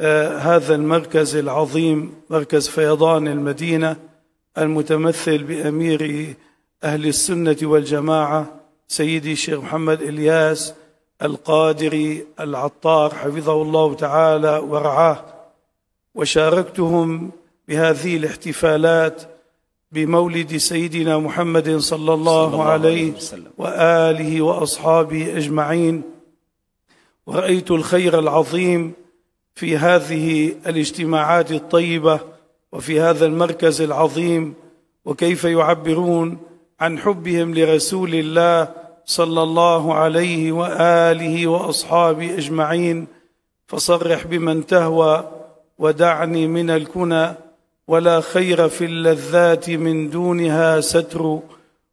هذا المركز العظيم، مركز فيضان المدينة المتمثل بأمير أهل السنة والجماعة سيدي الشيخ محمد إلياس القادري العطار حفظه الله تعالى ورعاه، وشاركتهم بهذه الاحتفالات بمولد سيدنا محمد صلى الله عليه وآله وأصحابه أجمعين، ورأيت الخير العظيم في هذه الاجتماعات الطيبة وفي هذا المركز العظيم، وكيف يعبرون عن حبهم لرسول الله صلى الله عليه وآله وأصحابه أجمعين. فصرح بمن تهوى ودعني من الكنى، ولا خير في اللذات من دونها ستر.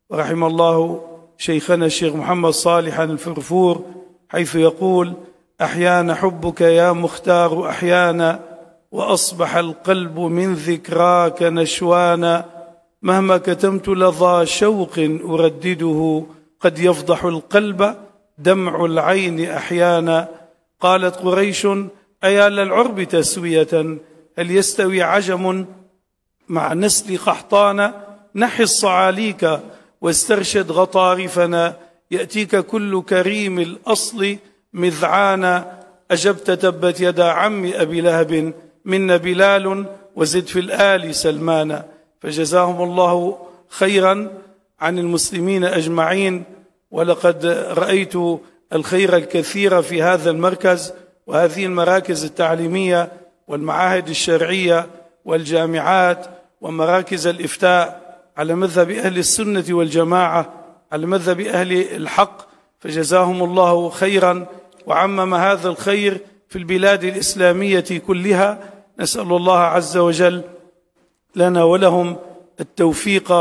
ورحم الله شيخنا الشيخ محمد صالح الفرفور حيث يقول: أحيانا حبك يا مختار أحيانا، وأصبح القلب من ذكراك نشوانا، مهما كتمت لظى شوق أردده، قد يفضح القلب دمع العين أحيانا. قالت قريش: أيا للعرب تسوية، هل يستوي عجم مع نسل قحطان؟ نحي الصعاليك واسترشد غطارفنا، يأتيك كل كريم الأصل مذعانا. أجبت تبت يدا عم أبي لهب، منا بلال وزد في الآل سلمانا. فجزاهم الله خيرا عن المسلمين أجمعين. ولقد رأيت الخير الكثير في هذا المركز وهذه المراكز التعليمية والمعاهد الشرعية والجامعات ومراكز الإفتاء على مذهب أهل السنة والجماعة، على مذهب أهل الحق، فجزاهم الله خيرا وعمم هذا الخير في البلاد الإسلامية كلها. نسأل الله عز وجل لنا ولهم التوفيق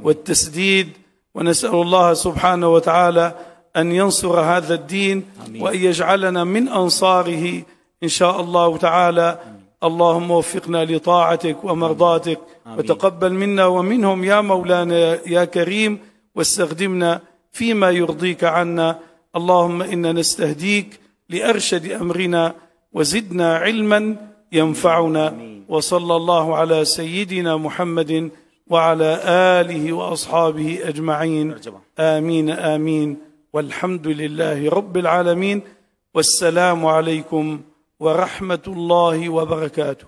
والتسديد، ونسأل الله سبحانه وتعالى أن ينصر هذا الدين وأن يجعلنا من أنصاره إن شاء الله تعالى. اللهم وفقنا لطاعتك ومرضاتك، وتقبل منا ومنهم يا مولانا يا كريم، واستخدمنا فيما يرضيك عنا. اللهم إنا نستهديك لأرشد أمرنا، وزدنا علما ينفعنا. وصلى الله على سيدنا محمد وعلى آله وأصحابه أجمعين. آمين آمين، والحمد لله رب العالمين، والسلام عليكم ورحمة الله وبركاته।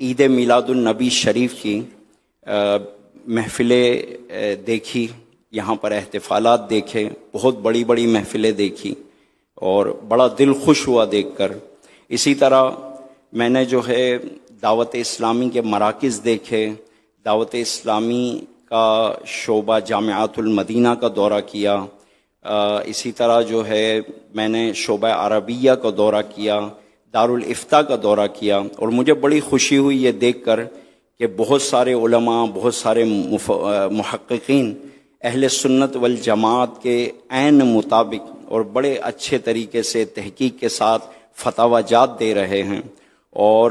عید میلاد النبی شریف کی محفلیں دیکھی، یہاں پر احتفالات دیکھے، بہت بڑی بڑی محفلیں دیکھی اور بڑا دل خوش ہوا دیکھ کر۔ اسی طرح میں نے جو ہے دعوت اسلامی کے مراکز دیکھے، دعوت اسلامی کا شعبہ جامعات المدینہ کا دورہ کیا، اسی طرح جو ہے میں نے شعبہ عربیہ کا دورہ کیا، دارالافتاء کا دورہ کیا، اور مجھے بڑی خوشی ہوئی یہ دیکھ کر کہ بہت سارے علماء، بہت سارے محققین اہل سنت والجماعت کے عین مطابق اور بڑے اچھے طریقے سے تحقیق کے ساتھ فتاوی جات دے رہے ہیں، اور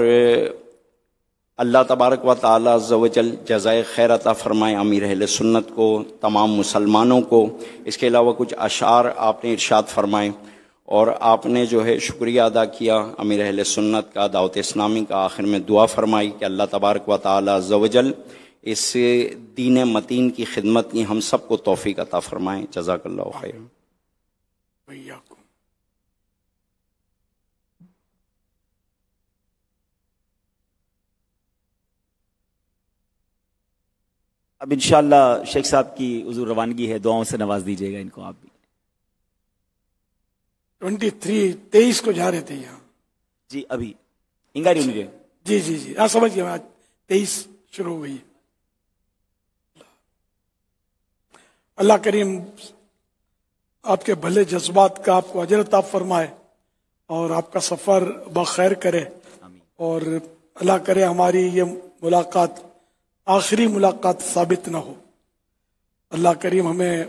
اللہ تبارک و تعالی عز و جل جزائے خیر عطا فرمائے امیر اہل سنت کو، تمام مسلمانوں کو۔ اس کے علاوہ کچھ اشعار آپ نے ارشاد فرمائے، اور آپ نے جو ہے شکریہ ادا کیا امیر اہل سنت کا، دعوت اسلامی کا، آخر میں دعا فرمائی کہ اللہ تبارک و تعالی عز و جل اس دین متین کی خدمت کی ہم سب کو توفیق عطا فرمائیں۔ جزاک اللہ خیر۔ اب انشاءاللہ شیخ صاحب کی حضور روانگی ہے، دعاؤں سے نواز دیجیے گا ان کو آپ بھی۔ 23 کو جا رہے تھے یہاں، جی ابھی انگاری مجھے جی آپ سمجھ گئے، آج 23 شروع ہوئی۔ اللہ کریم آپ کے بھلے جذبات کا آپ کو اجر عطا فرمائے اور آپ کا سفر بخیر کرے، اور اللہ کرے ہماری یہ ملاقات آخری ملاقات ثابت نہ ہو۔ اللہ کریم ہمیں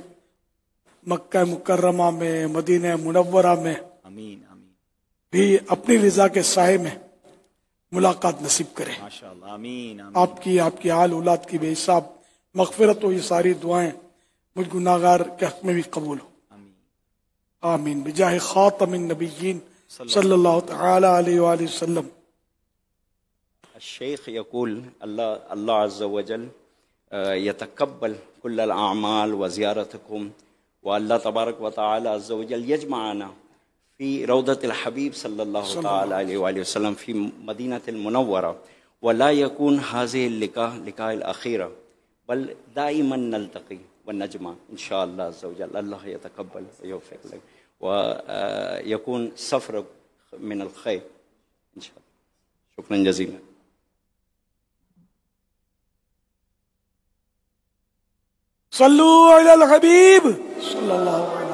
مکہ مکرمہ میں، مدینہ منورہ میں آمین آمین بھی اپنی رضا کے سائے میں ملاقات نصیب کرے۔ ماشاءاللہ آمین آمین۔ آپ کی آل اولاد کی بے حساب مغفرت ہو، یہ ساری دعائیں مجھ گناہگار کے حق میں بھی قبول ہو، آمین بجاہ خاتم النبیین صلی اللہ تعالی علیہ وآلہ وسلم۔ الشیخ یقول اللہ عز و جل یتقبل کل الاعمال وزیارتکم، واللہ تبارک و تعالی عز و جل یجمعنا فی روضۃ الحبیب صلی اللہ تعالی علیہ وآلہ وسلم فی مدینۃ المنورہ، ولا یکون هذه اللقاء لقاء الاخیرہ بل دائما نلتقی ونجمع انشاءاللہ عز و جل۔ اللہ یتقبل ویوفق لک ویکون سفر من الخیر انشاءاللہ۔ شکرا جزیلا۔ صلو علی الحبیب صلی اللہ علیہ وسلم۔